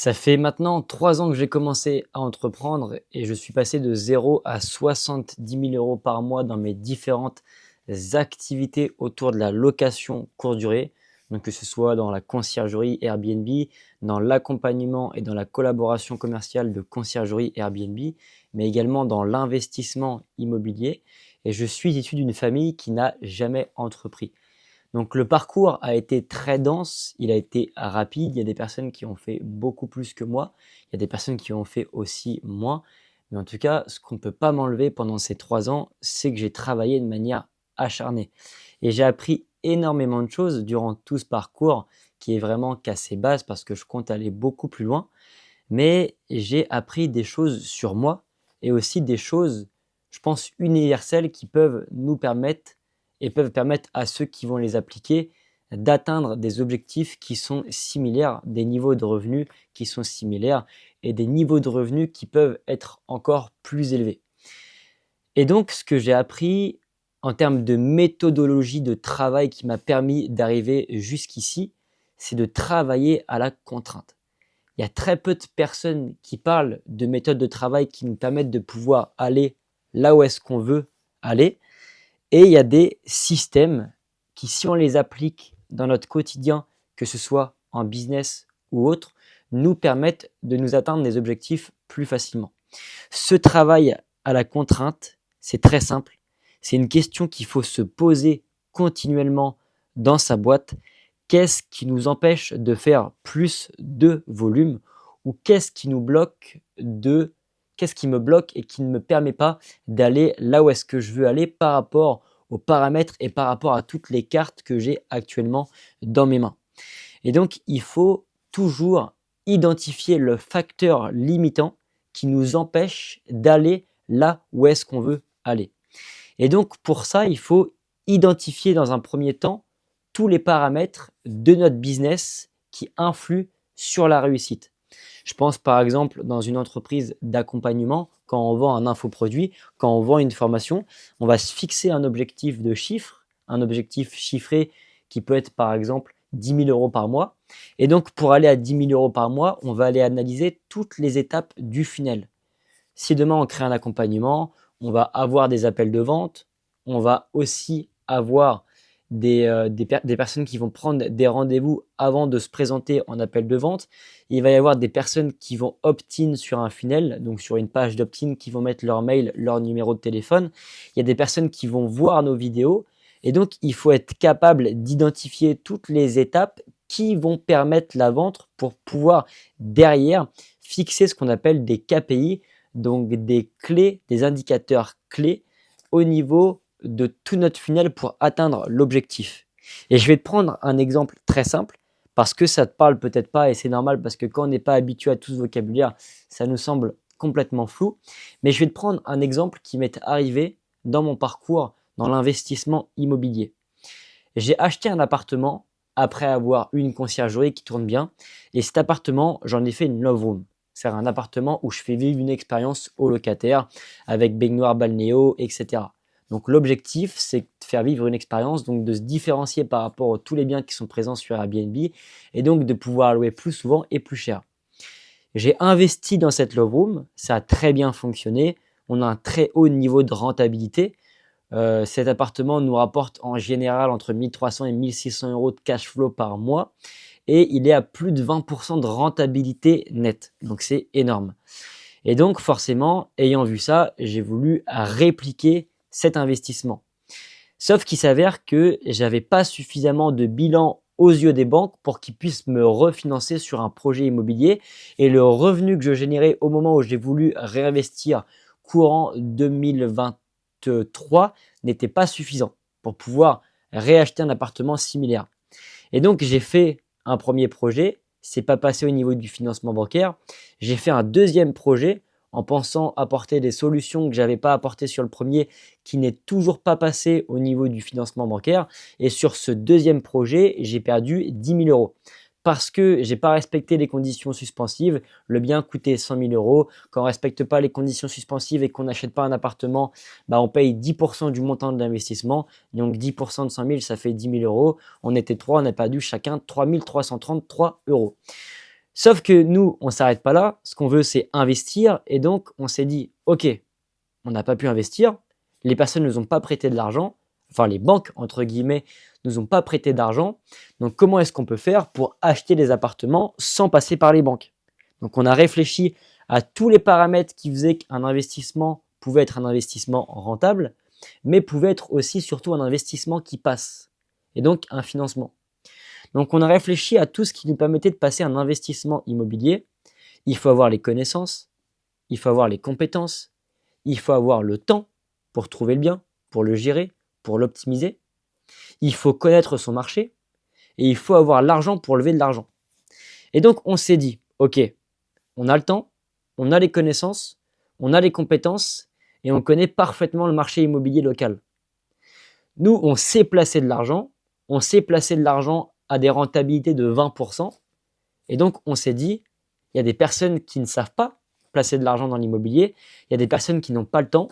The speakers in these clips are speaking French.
Ça fait maintenant 3 ans que j'ai commencé à entreprendre et je suis passé de 0 à 70 000 € par mois dans mes différentes activités autour de la location courte durée. Donc que ce soit dans la conciergerie Airbnb, dans l'accompagnement et dans la collaboration commerciale de conciergerie Airbnb, mais également dans l'investissement immobilier. Et je suis issu d'une famille qui n'a jamais entrepris. Donc le parcours a été très dense, il a été rapide. Il y a des personnes qui ont fait beaucoup plus que moi. Il y a des personnes qui ont fait aussi moins. Mais en tout cas, ce qu'on ne peut pas m'enlever pendant ces 3 ans, c'est que j'ai travaillé de manière acharnée. Et j'ai appris énormément de choses durant tout ce parcours qui est vraiment qu'à ses bases parce que je compte aller beaucoup plus loin. Mais j'ai appris des choses sur moi et aussi des choses, je pense, universelles qui peuvent nous permettre et peuvent permettre à ceux qui vont les appliquer d'atteindre des objectifs qui sont similaires, des niveaux de revenus qui sont similaires et des niveaux de revenus qui peuvent être encore plus élevés. Et donc, ce que j'ai appris en termes de méthodologie de travail qui m'a permis d'arriver jusqu'ici, c'est de travailler à la contrainte. Il y a très peu de personnes qui parlent de méthodes de travail qui nous permettent de pouvoir aller là où est-ce qu'on veut aller. Et il y a des systèmes qui, si on les applique dans notre quotidien, que ce soit en business ou autre, nous permettent de nous atteindre des objectifs plus facilement. Ce travail à la contrainte, c'est très simple. C'est une question qu'il faut se poser continuellement dans sa boîte. Qu'est-ce qui nous empêche de faire plus de volume ou qu'est-ce qui nous bloque qu'est-ce qui me bloque et qui ne me permet pas d'aller là où est-ce que je veux aller par rapport aux paramètres et par rapport à toutes les cartes que j'ai actuellement dans mes mains. Et donc, il faut toujours identifier le facteur limitant qui nous empêche d'aller là où est-ce qu'on veut aller. Et donc, pour ça, il faut identifier dans un premier temps tous les paramètres de notre business qui influent sur la réussite. Je pense par exemple dans une entreprise d'accompagnement, quand on vend un infoproduit, quand on vend une formation, on va se fixer un objectif de chiffre, un objectif chiffré qui peut être par exemple 10 000 € par mois. Et donc pour aller à 10 000 € par mois, on va aller analyser toutes les étapes du funnel. Si demain on crée un accompagnement, on va avoir des appels de vente, on va aussi avoir des personnes qui vont prendre des rendez-vous avant de se présenter en appel de vente. Il va y avoir des personnes qui vont opt-in sur un funnel, donc sur une page d'opt-in, qui vont mettre leur mail, leur numéro de téléphone. Il y a des personnes qui vont voir nos vidéos. Et donc, il faut être capable d'identifier toutes les étapes qui vont permettre la vente pour pouvoir derrière fixer ce qu'on appelle des KPI, donc des clés, des indicateurs clés au niveau de tout notre funnel pour atteindre l'objectif. Et je vais te prendre un exemple très simple parce que ça te parle peut-être pas et c'est normal parce que quand on n'est pas habitué à tout ce vocabulaire, ça nous semble complètement flou. Mais je vais te prendre un exemple qui m'est arrivé dans mon parcours dans l'investissement immobilier. J'ai acheté un appartement après avoir eu une conciergerie qui tourne bien et cet appartement, j'en ai fait une love room. C'est un appartement où je fais vivre une expérience aux locataires avec baignoire balnéo, etc. Donc l'objectif, c'est de faire vivre une expérience, donc de se différencier par rapport à tous les biens qui sont présents sur Airbnb et donc de pouvoir louer plus souvent et plus cher. J'ai investi dans cette love room, ça a très bien fonctionné, on a un très haut niveau de rentabilité. Cet appartement nous rapporte en général entre 1300 et 1600 € de cash flow par mois et il est à plus de 20% de rentabilité nette. Donc c'est énorme. Et donc forcément, ayant vu ça, j'ai voulu répliquer cet investissement. Sauf qu'il s'avère que j'avais pas suffisamment de bilan aux yeux des banques pour qu'ils puissent me refinancer sur un projet immobilier et le revenu que je générais au moment où j'ai voulu réinvestir courant 2023 n'était pas suffisant pour pouvoir réacheter un appartement similaire. Et donc j'ai fait un premier projet, c'est pas passé au niveau du financement bancaire. J'ai fait un deuxième projet en pensant apporter des solutions que j'avais pas apportées sur le premier, qui n'est toujours pas passé au niveau du financement bancaire. Et sur ce deuxième projet, j'ai perdu 10 000 € parce que j'ai pas respecté les conditions suspensives. Le bien coûtait 100 000 €. Quand on respecte pas les conditions suspensives et qu'on n'achète pas un appartement, on paye 10% du montant de l'investissement. Donc 10% de 100 000, ça fait 10 000 €. On était trois, on a perdu chacun 3 333 €. Sauf que nous, on ne s'arrête pas là. Ce qu'on veut, c'est investir. Et donc, on s'est dit, OK, on n'a pas pu investir. Les personnes ne nous ont pas prêté de l'argent. Enfin, les banques, entre guillemets, ne nous ont pas prêté d'argent. Donc, comment est-ce qu'on peut faire pour acheter des appartements sans passer par les banques? Donc, on a réfléchi à tous les paramètres qui faisaient qu'un investissement pouvait être un investissement rentable, mais pouvait être aussi surtout un investissement qui passe. Et donc, un financement. Donc, on a réfléchi à tout ce qui nous permettait de passer un investissement immobilier. Il faut avoir les connaissances, il faut avoir les compétences, il faut avoir le temps pour trouver le bien, pour le gérer, pour l'optimiser. Il faut connaître son marché et il faut avoir l'argent pour lever de l'argent. Et donc, on s'est dit, OK, on a le temps, on a les connaissances, on a les compétences et on connaît parfaitement le marché immobilier local. Nous, on sait placer de l'argent, on sait placer de l'argent à des rentabilités de 20%. Et donc, on s'est dit, il y a des personnes qui ne savent pas placer de l'argent dans l'immobilier, il y a des personnes qui n'ont pas le temps.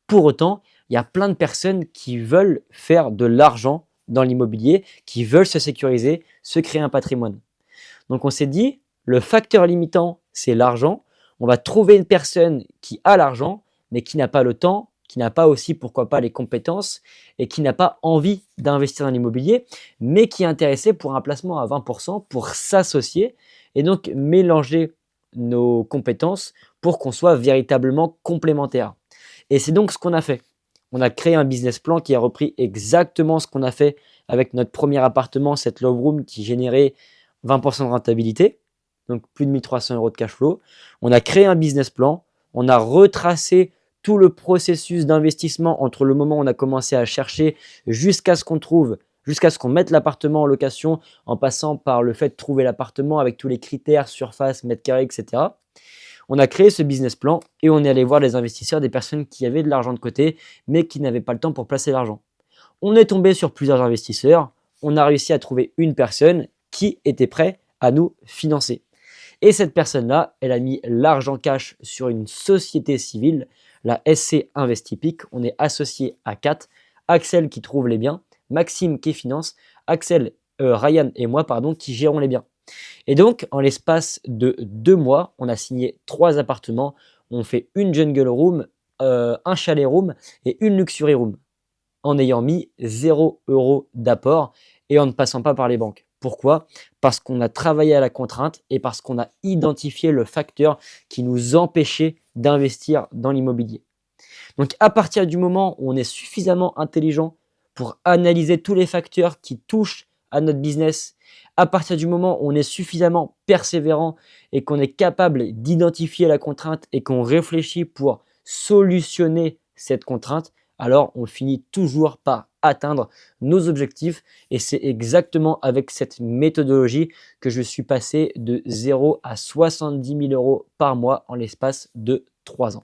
Pour autant, il y a plein de personnes qui veulent faire de l'argent dans l'immobilier, qui veulent se sécuriser, se créer un patrimoine. Donc, on s'est dit, le facteur limitant, c'est l'argent. On va trouver une personne qui a l'argent, mais qui n'a pas le temps, qui n'a pas aussi, pourquoi pas, les compétences et qui n'a pas envie d'investir dans l'immobilier, mais qui est intéressé pour un placement à 20% pour s'associer et donc mélanger nos compétences pour qu'on soit véritablement complémentaires. Et c'est donc ce qu'on a fait. On a créé un business plan qui a repris exactement ce qu'on a fait avec notre premier appartement, cette Love Room qui générait 20% de rentabilité, donc plus de 1300 € de cash flow. On a créé un business plan, on a retracé tout le processus d'investissement entre le moment où on a commencé à chercher jusqu'à ce qu'on trouve, jusqu'à ce qu'on mette l'appartement en location, en passant par le fait de trouver l'appartement avec tous les critères, surface, mètres carrés, etc. On a créé ce business plan et on est allé voir les investisseurs, des personnes qui avaient de l'argent de côté, mais qui n'avaient pas le temps pour placer l'argent. On est tombé sur plusieurs investisseurs, on a réussi à trouver une personne qui était prête à nous financer. Et cette personne-là, elle a mis l'argent cash sur une société civile, la SC Investipic. On est associé à 4. Axel qui trouve les biens, Maxime qui finance, Ryan et moi qui gérons les biens. Et donc, en l'espace de 2 mois, on a signé 3 appartements. On fait une jungle room, un chalet room et une luxury room en ayant mis 0 € d'apport et en ne passant pas par les banques. Pourquoi? Parce qu'on a travaillé à la contrainte et parce qu'on a identifié le facteur qui nous empêchait d'investir dans l'immobilier. Donc, à partir du moment où on est suffisamment intelligent pour analyser tous les facteurs qui touchent à notre business, à partir du moment où on est suffisamment persévérant et qu'on est capable d'identifier la contrainte et qu'on réfléchit pour solutionner cette contrainte, alors on finit toujours par atteindre nos objectifs et c'est exactement avec cette méthodologie que je suis passé de 0 à 70 000 € par mois en l'espace de 3 ans.